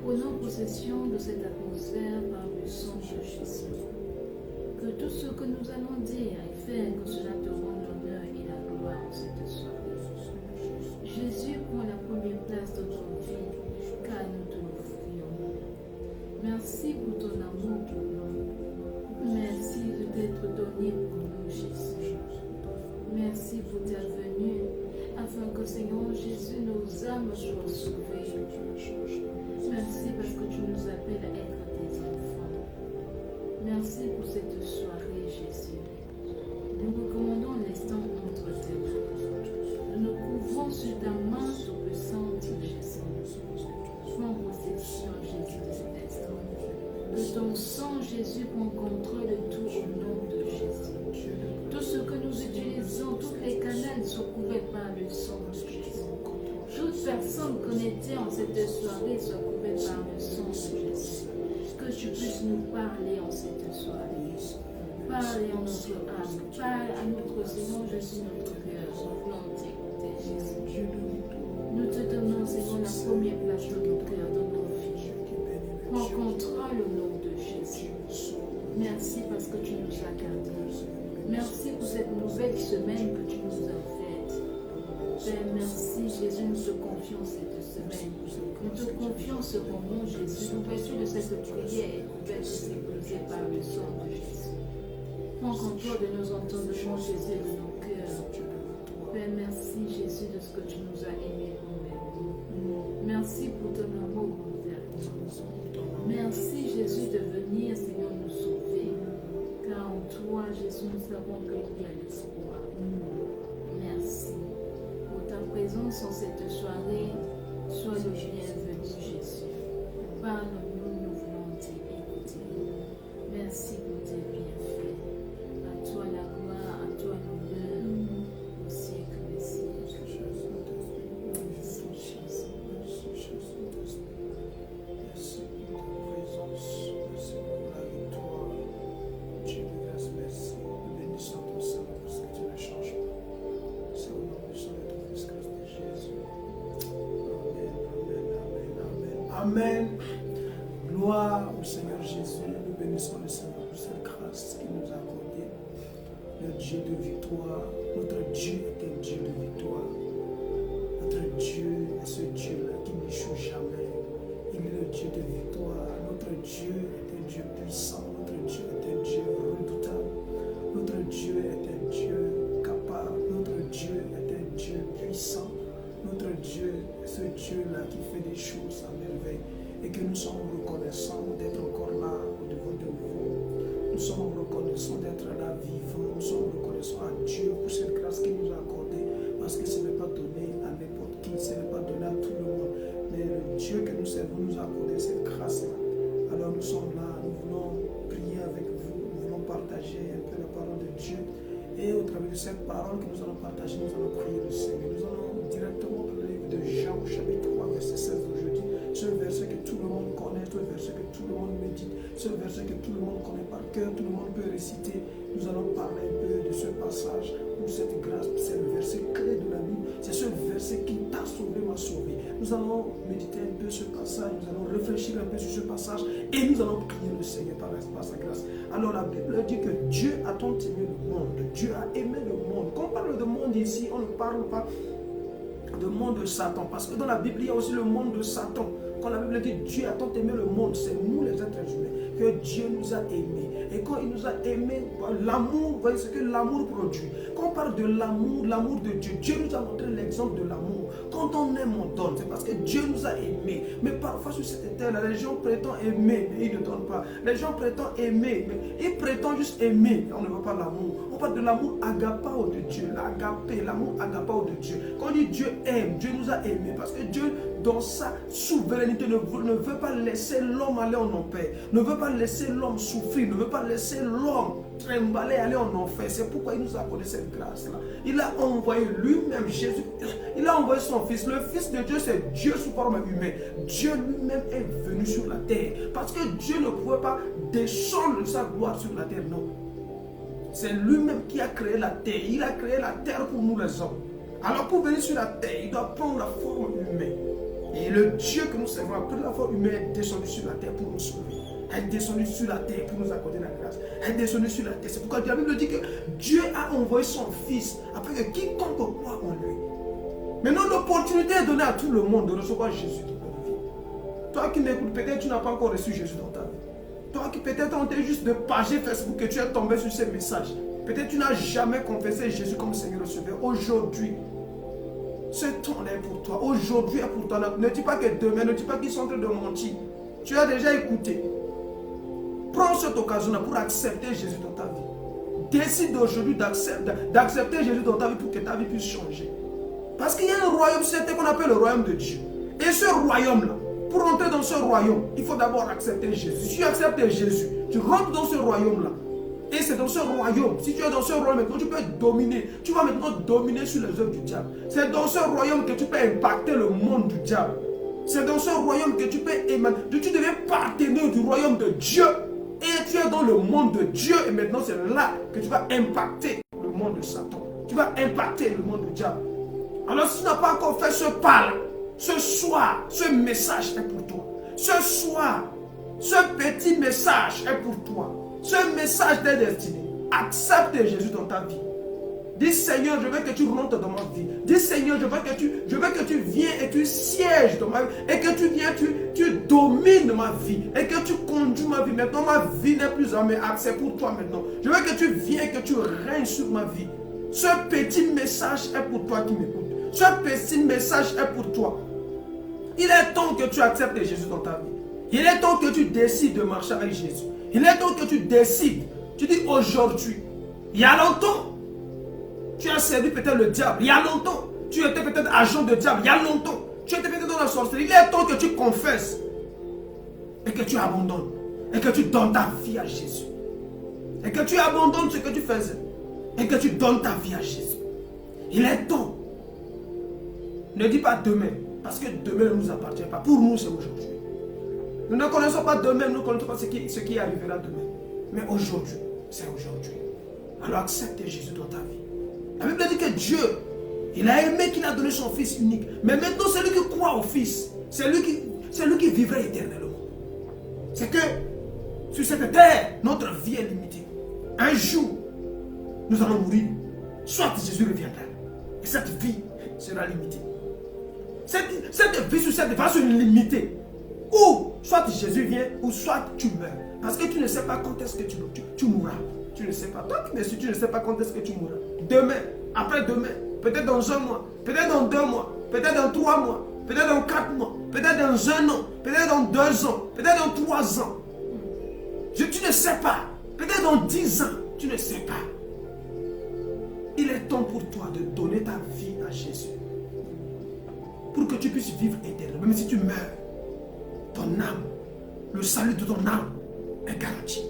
prenons possession de cette atmosphère par le sang de Jésus. Que tout ce que nous allons dire et faire, que cela te rende l'honneur et la gloire en cette soirée. Jésus prend la première place dans ton vie, car nous te l'offrions. Merci pour ton amour pour nous. Merci de t'être donné pour nous, Jésus. Merci pour ta venue, afin que, Seigneur Jésus, nos âmes soient sauvées. Merci parce que tu nous appelles à être tes enfants. Merci pour cette soirée, Jésus. Nous recommandons l'instant entre tes mains. Nous couvrons sur ta main tout-puissante, Jésus. Prends possession, Jésus, de cet instant. Que ton sang, Jésus, prend contrôle de tout au nom de Jésus. Tout ce que nous utilisons, tous les canaux sont couverts par le sang de Jésus. Toute personne connectée en cette soirée soit couverte par le sang de Jésus. Que tu puisses nous parler en cette soirée. Parle en notre âme. Parle à notre Seigneur Jésus, notre cœur. Nous voulons t'écouter, Jésus. Nous te donnons, Seigneur, la première place de nos cœurs, dans nos vies. Prends contrôle au nom de Jésus. Merci parce que tu nous as gardés. Merci pour cette nouvelle semaine que tu nous as faite. Père, merci Jésus, nous te confions cette semaine. Nous te confions ce moment, Jésus. L'ouverture de cette prière est ouverte et sécurisée par le sang de Jésus. Prends contrôle de nos entendements, Jésus, et de nos cœurs. Père, merci Jésus de ce que tu nous as aimés envers nous. Merci pour ton amour envers nous. Merci Jésus de venir, Seigneur, nous sauver. Car en toi, Jésus, nous savons qu'il y a l'espoir. Merci pour ta présence en cette soirée. Sois le bienvenu, Jésus. Parle-nous, nous voulons t'écouter. Merci pour tes bienfaits. À toi la gloire, à toi l'honneur, au siècle des siècles. Merci, Jésus. Merci pour ta présence, merci pour la victoire. Dieu nous grâce, merci. Nous bénissons ton Seigneur parce que tu ne changes pas. C'est au nom du Sang de ton Fils Christ de Jésus. Amen. Gloire au Seigneur Jésus. Nous bénissons le Seigneur pour cette grâce qu'il nous a accordée. Le Dieu de victoire. Notre Dieu est un Dieu de victoire. Notre Dieu est ce Dieu-là qui n'échoue jamais. Il est le Dieu de victoire. Notre Dieu est un Dieu puissant. Notre Dieu est un Dieu redoutable. Notre Dieu est un Dieu capable. Notre Dieu est un Dieu puissant. Notre Dieu est ce Dieu-là qui fait des choses à merveille et que nous sommes reconnaissants d'être encore là au-devant de vous. Nous sommes reconnaissants d'être là vivants. Nous sommes reconnaissants à Dieu pour cette grâce qu'il nous a accordée parce que ce n'est pas donné à n'importe qui, ce n'est pas donné à tout le monde. Mais le Dieu que nous servons nous a accordé cette grâce-là. Alors nous sommes là, nous voulons prier avec vous, nous voulons partager un peu la parole de Dieu. Et au travers de cette parole que nous allons partager, nous allons prier le Seigneur. Nous allons directement dans le livre de Jean, chapitre 3, verset 16 d'aujourd'hui. Ce verset que tout le monde connaît, ce verset que tout le monde médite, ce verset que tout le monde connaît par cœur, tout le monde peut réciter. Nous allons parler un peu de ce passage, où cette grâce, c'est le verset clé de la Bible. C'est ce verset qui t'a sauvé, m'a sauvé. Nous allons méditer un peu ce passage, nous allons réfléchir un peu sur ce passage et nous allons prier le Seigneur par sa grâce. Alors la Bible dit que Dieu a tant aimé le monde, Dieu a aimé le monde. Quand on parle de monde ici, on ne parle pas de monde de Satan, parce que dans la Bible il y a aussi le monde de Satan. Quand la Bible dit Dieu a tant aimé le monde, c'est nous les êtres humains que Dieu nous a aimés. Et quand il nous a aimés, l'amour, vous voyez ce que l'amour produit. Quand on parle de l'amour, l'amour de Dieu, Dieu nous a montré l'exemple de l'amour. Quand on aime, on donne. C'est parce que Dieu nous a aimés. Mais parfois sur cette terre, les gens prétendent aimer, mais ils ne donnent pas. Les gens prétendent aimer, mais ils prétendent juste aimer. On ne veut pas l'amour. On parle de l'amour agapao de Dieu. L'agapé, l'amour agapao de Dieu. Quand on dit Dieu aime, Dieu nous a aimés. Parce que Dieu, dans sa souveraineté, ne veut pas laisser l'homme aller en enfer. Ne veut pas laisser l'homme souffrir. Ne veut pas laisser l'homme trimballer, aller en enfer. C'est pourquoi il nous a accordé cette grâce-là. Il a envoyé lui-même Jésus. Il a envoyé son Fils. Le Fils de Dieu, c'est Dieu sous forme humaine. Dieu lui-même est venu sur la terre. Parce que Dieu ne pouvait pas descendre de sa gloire sur la terre, non. C'est lui-même qui a créé la terre. Il a créé la terre pour nous les hommes. Alors pour venir sur la terre, il doit prendre la forme humaine. Et le Dieu que nous servons, après la fois humaine, est descendu sur la terre pour nous sauver. Elle est descendue sur la terre pour nous accorder la grâce. Elle est descendue sur la terre. C'est pourquoi la Bible dit que Dieu a envoyé son Fils afin que quiconque croit en lui. Maintenant, l'opportunité est donnée à tout le monde de recevoir Jésus dans leur vie. Toi qui m'écoutes, peut-être tu n'as pas encore reçu Jésus dans ta vie. Toi qui peut-être on t'a juste de pager Facebook et tu es tombé sur ces messages. Peut-être tu n'as jamais confessé Jésus comme Seigneur et Sauveur. Aujourd'hui, ce temps-là est pour toi. Aujourd'hui est pour toi. Ne dis pas que demain, ne dis pas qu'ils sont en train de mentir. Tu as déjà écouté. Prends cette occasion-là pour accepter Jésus dans ta vie. Décide aujourd'hui d'accepter Jésus dans ta vie pour que ta vie puisse changer. Parce qu'il y a un royaume, c'est ce qu'on appelle le royaume de Dieu. Et ce royaume-là, pour entrer dans ce royaume, il faut d'abord accepter Jésus. Si tu acceptes Jésus, tu rentres dans ce royaume-là. Et c'est dans ce royaume, si tu es dans ce royaume, maintenant tu peux dominer. Tu vas maintenant dominer sur les œuvres du diable. C'est dans ce royaume que tu peux impacter le monde du diable. C'est dans ce royaume que tu peux émaner. Tu deviens partenaire du royaume de Dieu. Et tu es dans le monde de Dieu. Et maintenant c'est là que tu vas impacter le monde de Satan. Tu vas impacter le monde du diable. Alors si tu n'as pas encore fait ce pas-là, ce soir, ce message est pour toi. Ce soir, ce petit message est pour toi. Ce message t'est destiné. Accepte Jésus dans ta vie. Dis Seigneur, je veux que tu rentres dans ma vie. Dis Seigneur, je veux que tu viennes et tu sièges dans ma vie. Et que tu viens, tu domines ma vie. Et que tu conduis ma vie. Maintenant, ma vie n'est plus à mes actes. C'est pour toi maintenant. Je veux que tu viennes et que tu règnes sur ma vie. Ce petit message est pour toi qui m'écoute. Ce petit message est pour toi. Il est temps que tu acceptes Jésus dans ta vie. Il est temps que tu décides de marcher avec Jésus. Il est temps que tu décides. Tu dis aujourd'hui, il y a longtemps, tu as servi peut-être le diable. Il y a longtemps, tu étais peut-être agent de diable. Il y a longtemps, tu étais peut-être dans la sorcellerie. Il est temps que tu confesses et que tu abandonnes. Et que tu donnes ta vie à Jésus. Et que tu abandonnes ce que tu faisais. Et que tu donnes ta vie à Jésus. Il est temps. Ne dis pas demain. Parce que demain ne nous appartient pas. Pour nous, c'est aujourd'hui. Nous ne connaissons pas demain. Nous ne connaissons pas ce qui arrivera demain. Mais aujourd'hui, c'est aujourd'hui. Alors accepte Jésus dans ta vie. La Bible dit que Dieu, il a aimé qu'il a donné son Fils unique. Mais maintenant, celui qui croit au Fils, c'est lui qui vivra éternellement. C'est que sur cette terre, notre vie est limitée. Un jour, nous allons mourir. Soit Jésus reviendra. Et cette vie sera limitée. Cette vie sur cette va se limiter. Ou soit Jésus vient, ou soit tu meurs. Parce que tu ne sais pas quand est-ce que tu mourras. Tu ne sais pas. Toi qui me suis, tu ne sais pas quand est-ce que tu mourras. Demain, après-demain, peut-être dans un mois, peut-être dans 2 mois, peut-être dans 3 mois, peut-être dans 4 mois, peut-être dans 1 an, peut-être dans 2 ans, peut-être dans 3 ans. Tu ne sais pas. Peut-être dans 10 ans, tu ne sais pas. Il est temps pour toi de donner ta vie à Jésus. Pour que tu puisses vivre éternellement. Même si tu meurs, ton âme, le salut de ton âme est garanti.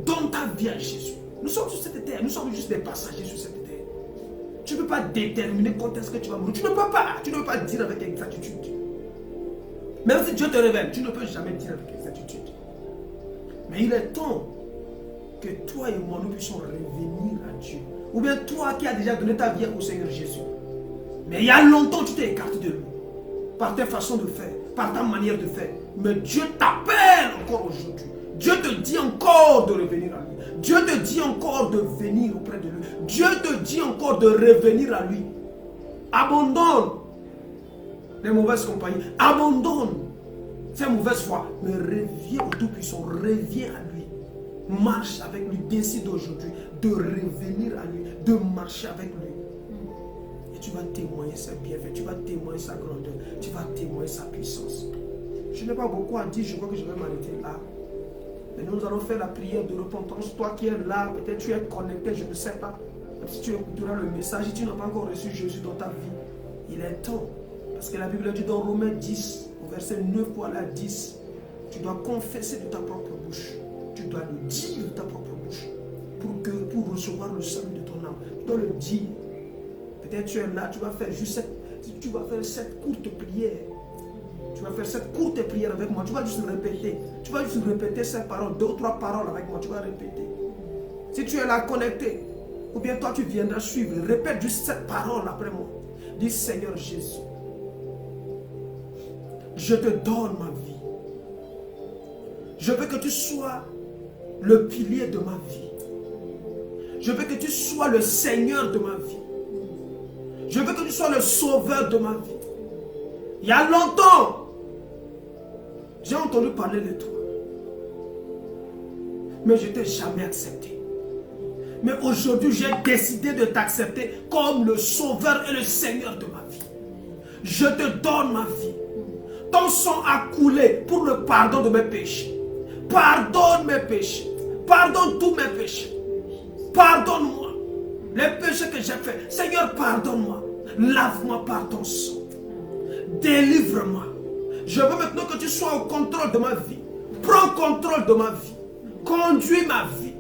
Donne ta vie à Jésus. Nous sommes sur cette terre, nous sommes juste des passagers sur cette terre. Tu ne peux pas déterminer quand est-ce que tu vas mourir. Tu ne peux pas dire avec exactitude. Même si Dieu te révèle, tu ne peux jamais dire avec exactitude. Mais il est temps que toi et moi, nous puissions revenir à Dieu. Ou bien toi qui as déjà donné ta vie au Seigneur Jésus. Mais il y a longtemps, tu t'es écarté de lui. Par tes façons de faire, par ta manière de faire. Mais Dieu t'appelle encore aujourd'hui. Dieu te dit encore de revenir à lui. Dieu te dit encore de venir auprès de lui. Dieu te dit encore de revenir à lui. Abandonne les mauvaises compagnies. Abandonne ces mauvaises foi. Mais reviens au Tout-Puissant. Reviens à lui. Marche avec lui. Décide aujourd'hui de revenir à lui. De marcher avec lui. Et tu vas témoigner sa bienfaits. Tu vas témoigner sa grandeur. Tu vas témoigner sa puissance. Je n'ai pas beaucoup à dire. Je crois que je vais m'arrêter là. Mais nous allons faire la prière de repentance. Toi qui es là, peut-être tu es connecté, je ne sais pas. Même si tu écouteras le message, si tu n'as pas encore reçu Jésus dans ta vie, il est temps. Parce que la Bible dit dans Romains 10, au verset 9 pour aller à 10, tu dois confesser de ta propre bouche. Tu dois le dire de ta propre bouche. Pour recevoir le salut de ton âme. Tu dois le dire. Peut-être tu es là, tu vas faire juste cette courte prière. Tu vas faire cette courte prière avec moi. Tu vas juste répéter. Tu vas juste répéter ces paroles. 2 ou 3 paroles avec moi. Tu vas répéter. Si tu es là connecté, ou bien toi tu viendras suivre, répète juste cette parole après moi. Dis Seigneur Jésus, je te donne ma vie. Je veux que tu sois le pilier de ma vie. Je veux que tu sois le Seigneur de ma vie. Je veux que tu sois le sauveur de ma vie. Il y a longtemps, j'ai entendu parler de toi. Mais je ne t'ai jamais accepté. Mais aujourd'hui, j'ai décidé de t'accepter comme le sauveur et le Seigneur de ma vie. Je te donne ma vie. Ton sang a coulé pour le pardon de mes péchés. Pardonne mes péchés. Pardonne tous mes péchés. Pardonne-moi les péchés que j'ai faits. Seigneur, pardonne-moi. Lave-moi par ton sang. Délivre-moi. Je veux maintenant que tu sois au contrôle de ma vie. Prends contrôle de ma vie. Conduis ma vie.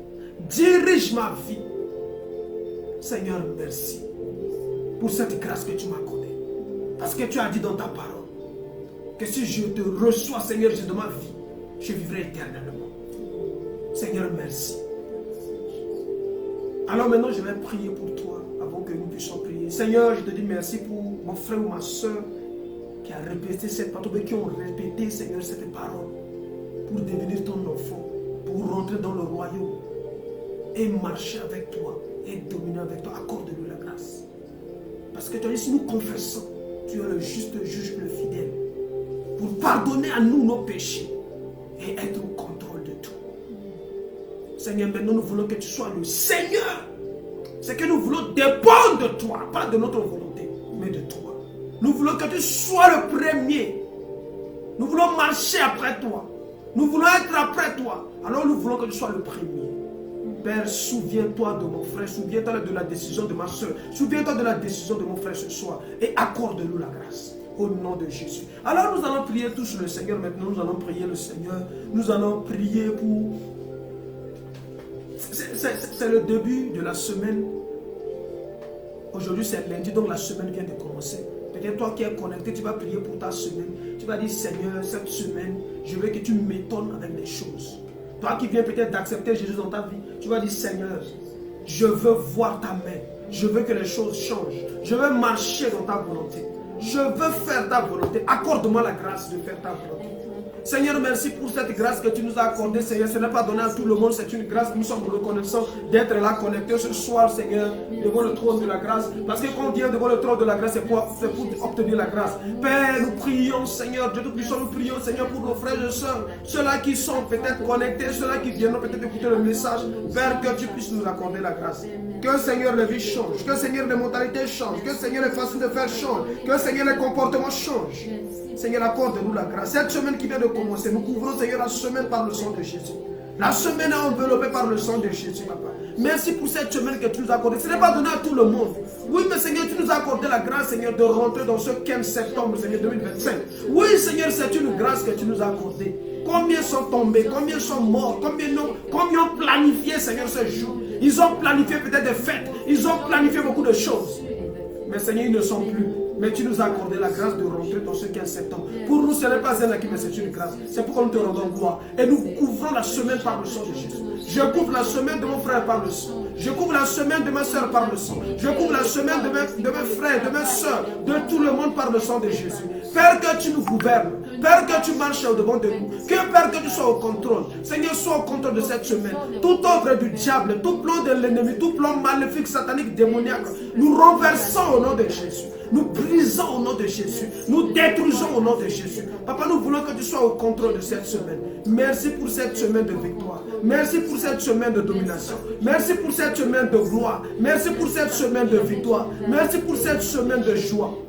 Dirige ma vie. Seigneur, merci pour cette grâce que tu m'as accordée. Parce que tu as dit dans ta parole que si je te reçois, Seigneur, de ma vie, je vivrai éternellement. Seigneur, merci. Alors maintenant, je vais prier pour toi avant que nous puissions prier. Seigneur, je te dis merci pour mon frère ou ma soeur qui a répété cette parole, qui ont répété, Seigneur, cette parole pour devenir ton enfant, pour rentrer dans le royaume et marcher avec toi et dominer avec toi. Accorde-nous la grâce. Parce que tu as dit, si nous confessons, tu es le juste juge, le fidèle, pour pardonner à nous nos péchés et être au contrôle de tout. Seigneur, maintenant nous voulons que tu sois le Seigneur. C'est que nous voulons dépendre de toi, pas de notre volonté, mais de toi. Nous voulons que tu sois le premier. Nous voulons marcher après toi. Nous voulons être après toi. Alors nous voulons que tu sois le premier. Père, souviens-toi de mon frère, souviens-toi de la décision de ma soeur, souviens-toi de la décision de mon frère ce soir et accorde-nous la grâce. Au nom de Jésus. Alors nous allons prier tous le Seigneur. Maintenant nous allons prier le Seigneur. Nous allons prier pour... C'est le début de la semaine. Aujourd'hui c'est lundi, donc la semaine vient de commencer. Peut-être toi qui es connecté, tu vas prier pour ta semaine. Tu vas dire, Seigneur, cette semaine, je veux que tu m'étonnes avec des choses. Toi qui viens peut-être d'accepter Jésus dans ta vie, tu vas dire, Seigneur, je veux voir ta main. Je veux que les choses changent. Je veux marcher dans ta volonté. Je veux faire ta volonté. Accorde-moi la grâce de faire ta volonté. Seigneur, merci pour cette grâce que tu nous as accordée, Seigneur. Ce n'est pas donné à tout le monde, c'est une grâce. Nous sommes reconnaissants d'être là connectés ce soir, Seigneur, devant le trône de la grâce. Parce que quand on vient devant le trône de la grâce, c'est pour obtenir la grâce. Père, nous prions, Seigneur, Dieu Tout-Puissant, nous prions, Seigneur, pour nos frères et sœurs, ceux-là qui sont peut-être connectés, ceux-là qui viennent peut-être écouter le message. Père, que tu puisses nous accorder la grâce. Que, Seigneur, les vies changent. Que, Seigneur, les mentalités changent. Que, Seigneur, les façons de faire changent. Que, Seigneur, les comportements changent. Seigneur, accorde-nous la grâce. Cette semaine qui vient de commencer, nous couvrons, Seigneur, la semaine par le sang de Jésus. La semaine est enveloppée par le sang de Jésus, Papa. Merci pour cette semaine que tu nous as accordée. Ce n'est pas donné à tout le monde. Oui, mais Seigneur, tu nous as accordé la grâce, Seigneur, de rentrer dans ce 15 septembre, Seigneur, 2025. Oui, Seigneur, c'est une grâce que tu nous as accordée. Combien sont tombés, combien sont morts, combien ont planifié, Seigneur, ce jour. Ils ont planifié peut-être des fêtes. Ils ont planifié beaucoup de choses. Mais Seigneur, ils ne sont plus. Mais tu nous as accordé la grâce de rentrer dans ce 15 septembre. Pour nous, ce n'est pas un acquis, mais c'est une grâce. C'est pourquoi nous te rendons gloire. Et nous couvrons la semaine par le sang de Jésus. Je couvre la semaine de mon frère par le sang. Je couvre la semaine de ma soeur par le sang. Je couvre la semaine de mes frères, de mes soeurs, de tout le monde par le sang de Jésus. Père, que tu nous gouvernes. Père, que tu marches au-devant de nous. Père, que tu sois au contrôle. Seigneur, sois au contrôle de cette semaine. Tout œuvre du diable, tout plan de l'ennemi, tout plan maléfique, satanique, démoniaque, nous renversons au nom de Jésus. Nous brisons au nom de Jésus. Nous détruisons au nom de Jésus. Papa, nous voulons que tu sois au contrôle de cette semaine. Merci pour cette semaine de victoire. Merci pour cette semaine de domination. Merci pour cette semaine de gloire. Merci pour cette semaine de victoire. Merci pour cette semaine de joie.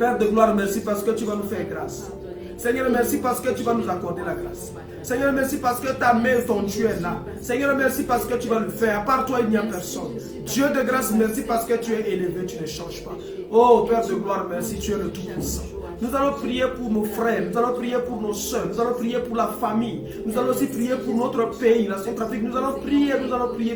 Père de gloire, merci parce que tu vas nous faire grâce. Seigneur, merci parce que tu vas nous accorder la grâce. Seigneur, merci parce que ta main, ton Dieu est là. Seigneur, merci parce que tu vas le faire. À part toi, il n'y a personne. Dieu de grâce, merci parce que tu es élevé, tu ne changes pas. Oh Père de gloire, merci, tu es le Tout-Puissant. Nous allons prier pour nos frères, nous allons prier pour nos soeurs, nous allons prier pour la famille, nous allons aussi prier pour notre pays, la Centrafrique, nous allons prier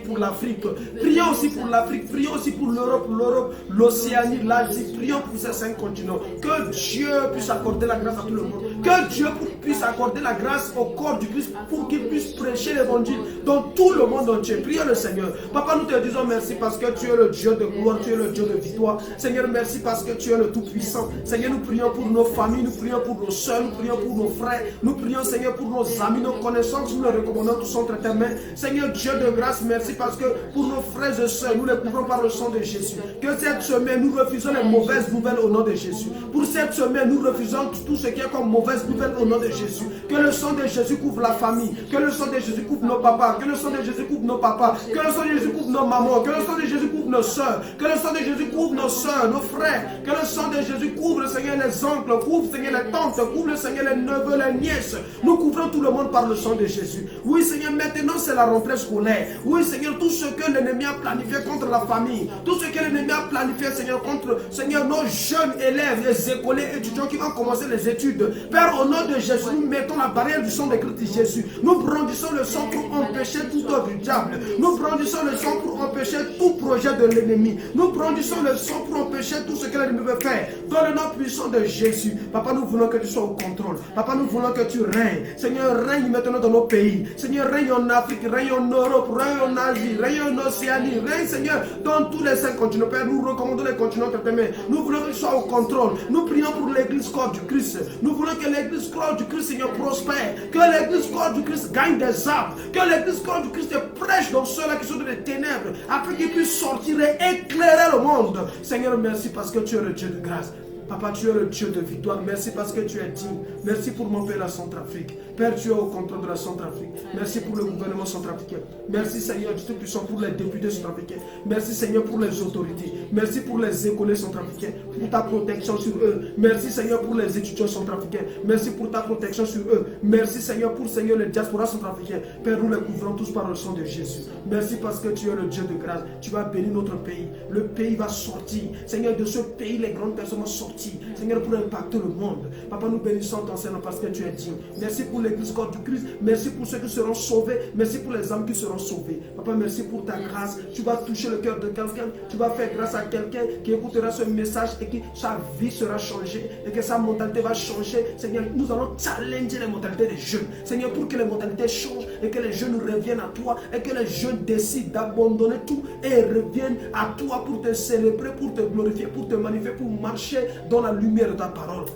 pour l'Afrique, prions aussi pour l'Afrique, prions aussi pour l'Europe, l'Océanie, l'Asie, prions pour ces 5 continents. Que Dieu puisse accorder la grâce à tout le monde, que Dieu puisses accorder la grâce au corps du Christ pour qu'il puisse prêcher l'évangile dans tout le monde entier. Prions le Seigneur. Papa, nous te disons merci parce que tu es le Dieu de gloire, tu es le Dieu de victoire. Seigneur, merci parce que tu es le Tout-Puissant. Seigneur, nous prions pour nos familles, nous prions pour nos soeurs, nous prions pour nos frères, nous prions, Seigneur, pour nos amis, nos connaissances, nous les recommandons tous entre tes mains. Seigneur, Dieu de grâce, merci parce que pour nos frères et soeurs, nous les couvrons par le sang de Jésus. Que cette semaine, nous refusons les mauvaises nouvelles au nom de Jésus. Pour cette semaine, nous refusons tout ce qui est comme mauvaise nouvelle au nom de Jésus. Que le sang de Jésus couvre la famille, que le sang de Jésus couvre nos papas, que le sang de Jésus couvre nos papas, que le sang de Jésus couvre nos mamans, que le sang de Jésus couvre nos soeurs, que le sang de Jésus couvre nos soeurs, nos frères, que le sang de Jésus couvre, Seigneur, les oncles, couvre, Seigneur, les tantes, couvre, Seigneur, les neveux, les nièces. Nous couvrons tout le monde par le sang de Jésus. Oui, Seigneur, maintenant c'est la rentrée scolaire. Oui, Seigneur, tout ce que l'ennemi a planifié contre la famille, tout ce que l'ennemi a planifié, Seigneur, contre, Seigneur, nos jeunes élèves, les écoliers, étudiants qui vont commencer les études. Père, au nom de Jésus, nous mettons la barrière du sang de Christ Jésus. Nous brandissons le sang pour empêcher toute œuvre du diable. Nous brandissons le sang pour empêcher tout projet de l'ennemi. Nous brandissons le sang pour empêcher tout ce que l'ennemi veut faire. Dans le nom puissant de Jésus. Papa, nous voulons que tu sois au contrôle. Papa, nous voulons que tu règnes. Seigneur, règne maintenant dans nos pays. Seigneur, règne en Afrique, règne en Europe, règne en Asie, règne en Océanie. Règne, Seigneur, dans tous les 5 continents. Père, nous recommandons les continents entre tes mains. Nous voulons que tu sois au contrôle. Nous prions pour l'église corps du Christ. Nous voulons que l'église corps du Christ, Seigneur, prospère. Que l'église corps du Christ gagne des âmes. Que l'église corps du Christ prêche dans ceux-là qui sont dans les ténèbres, afin qu'ils puissent sortir et éclairer le monde. Seigneur, merci parce que tu es le Dieu de grâce. Papa, tu es le Dieu de victoire. Merci parce que tu es digne. Merci pour mon Père, la Centrafrique. Père, tu es au contrôle de la Centrafrique. Merci pour le gouvernement centrafricain. Merci, Seigneur, Dieu Tout-Puissant, pour les députés centrafricains. Merci, Seigneur, pour les autorités. Merci pour les écoliers centrafricains, pour ta protection sur eux. Merci, Seigneur, pour les étudiants centrafricains. Merci pour ta protection sur eux. Merci, Seigneur, pour, Seigneur, les diasporas centrafricains. Père, nous les couvrons tous par le sang de Jésus. Merci parce que tu es le Dieu de grâce. Tu vas bénir notre pays. Le pays va sortir. Seigneur, de ce pays, les grandes personnes vont sortir. Seigneur, pour impacter le monde. Papa, nous bénissons ton Seigneur parce que tu es digne. Merci pour l'église corps du Christ. Merci pour ceux qui seront sauvés. Merci pour les âmes qui seront sauvées. Papa, merci pour ta grâce. Tu vas toucher le cœur de quelqu'un. Tu vas faire grâce à quelqu'un qui écoutera ce message et que sa vie sera changée et que sa mentalité va changer. Seigneur, nous allons challenger les mentalités des jeunes. Seigneur, pour que les mentalités changent et que les jeunes reviennent à toi et que les jeunes décident d'abandonner tout et reviennent à toi pour te célébrer, pour te glorifier, pour te magnifier, pour marcher dans la lumière de ta parole.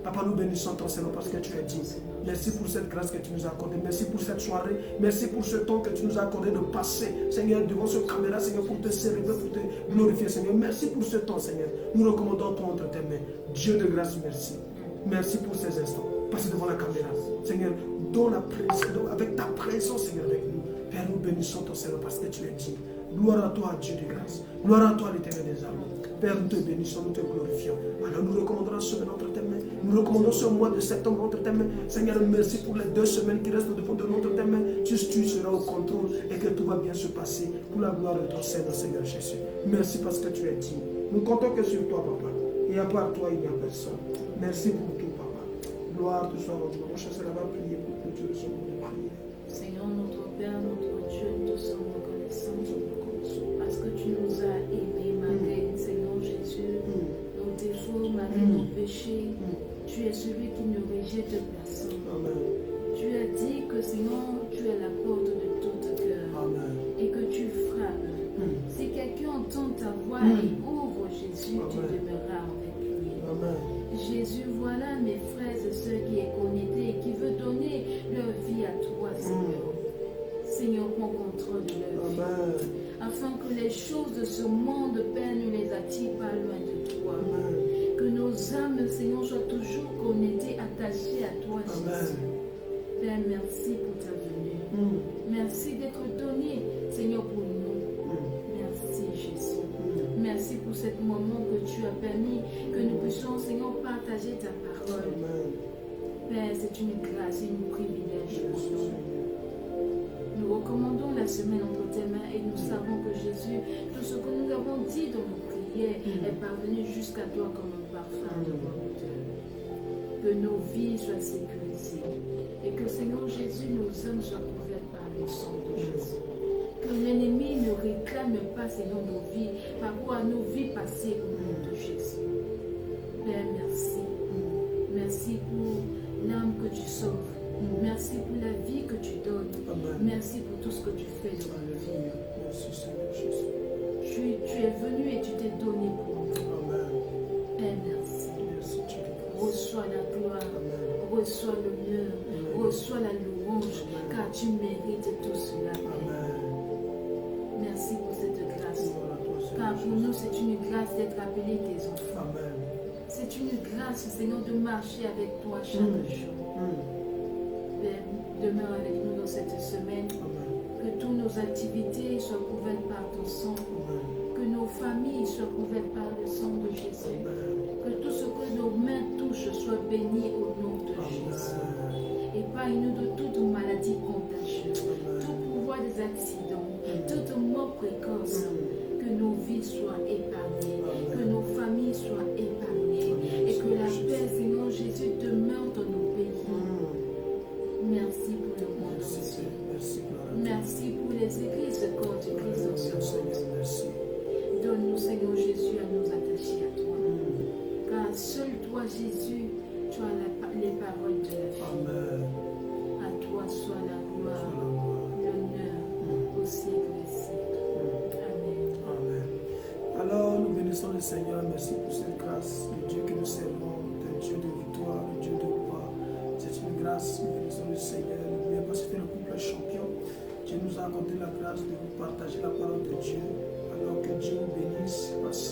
Papa, nous bénissons ton Seigneur parce que tu es digne. Merci pour cette grâce que tu nous as accordée. Merci pour cette soirée. Merci pour ce temps que tu nous as accordé de passer, Seigneur, devant ce caméra, Seigneur, pour te célébrer, pour te glorifier, Seigneur. Merci pour ce temps, Seigneur. Nous recommandons toi entre tes mains. Dieu de grâce, merci. Merci pour ces instants. Passez devant la caméra. Seigneur, avec ta présence, Seigneur, avec nous. Père, nous bénissons ton Seigneur parce que tu es digne. Gloire à toi, Dieu de grâce. Gloire à toi, l'Éternel des armées. Père, nous te bénissons, nous te glorifions. Alors nous recommandons la semaine entre tes mains. Nous recommandons ce mois de septembre entre tes mains. Seigneur, merci pour les 2 semaines qui restent devant de notre tes mains. Tu seras au contrôle et que tout va bien se passer pour la gloire de ton Seigneur Jésus. Merci parce que tu es digne. Nous comptons que sur toi, Papa. Et à part toi, il n'y a personne. Merci pour tout, Papa. Gloire te soit rendue. Mon cher, cela va prier pour que Dieu soit de prière. Seigneur, notre Père, notre Dieu, nous te sommes reconnaissants parce que tu nous as aimés malgré, Seigneur Jésus, nos défauts, malgré nos péchés. Tu es celui qui ne rejette personne. Amen. Tu as dit que Seigneur, tu es la porte de tout cœur et que tu frappes. Si quelqu'un entend ta voix et ouvre Jésus, tu demeureras avec lui. Amen. Jésus, voilà mes frères et sœurs qui est connecté et qui veut donner leur vie à toi, Seigneur. Seigneur, prends contrôle de leur vie. Afin que les choses de ce monde, Père, ne les attirent pas loin de toi. Amen. Que nos âmes, Seigneur, soient toujours connectées, attachées à toi, Jésus. Père, merci pour ta venue. Merci d'être donné, Seigneur, pour nous. Merci, Jésus. Merci pour ce moment que tu as permis que nous puissions, Seigneur, partager ta parole. Père, c'est une grâce et un privilège pour nous. Nous recommandons la semaine entre tes mains et nous savons que Jésus, tout ce que nous avons dit dans nos prières est parvenu jusqu'à toi comme un parfum devant nous. Que nos vies soient sécurisées et que, Seigneur Jésus, nos âmes soient couvertes par le sang de Jésus. Que l'ennemi ne réclame pas, Seigneur, nos vies par rapport à nos vies passées au nom de Jésus. Père, merci. Merci pour l'âme que tu sauves. Merci pour la vie que tu donnes. Amen. Merci pour tout ce que tu fais dans nos vies. Alléluia. Merci Seigneur Jésus. Tu es venu et tu t'es donné pour nous. Amen. Père, merci. Merci Dieu. Reçois la gloire, Amen. reçois l'honneur, reçois la louange, car tu mérites tout cela. Père. Amen. Merci pour cette grâce. Gloire à toi, Car Seigneur pour nous, Jésus. c'est une grâce d'être appelés tes enfants. Amen. C'est une grâce, Seigneur, de marcher avec toi chaque jour. Père, demeure avec nous dans cette semaine. Amen. Que toutes nos activités soient couvertes par ton sang. Amen. Que nos familles soient couvertes par le sang de Jésus. Que tout ce que nos mains touchent soit béni au nom de Jésus. Amen. Épargne-nous de toute maladie contagieuse, tout pouvoir des accidents, toute mort précoce. Que nos vies soient épargnées, que nos familles soient épargnées et que la paix, Seigneur Jésus, demeure dans nos pays. Merci pour le monde Merci, entier. Seigneur. Merci, gloire à toi. Merci pour les églises de corps du Christ dans ce Alléluia, Seigneur. monde. Merci. Donne-nous, Seigneur Jésus, à nous attacher à toi. Car seul toi, Jésus, tu as les paroles de la vie. Amen. À toi soit la gloire, Sois la gloire. l'honneur au siècle des siècles. Amen. Amen. Alors, nous bénissons le Seigneur. Merci pour cette grâce. Le Dieu que nous servons, le Dieu de victoire, le Dieu de gloire. C'est une grâce. Nous bénissons le Seigneur. N'oubliez pas, c'était le couple champion. Dieu nous a accordé la grâce de vous partager la parole de Dieu. Alors que Dieu vous bénisse. Passez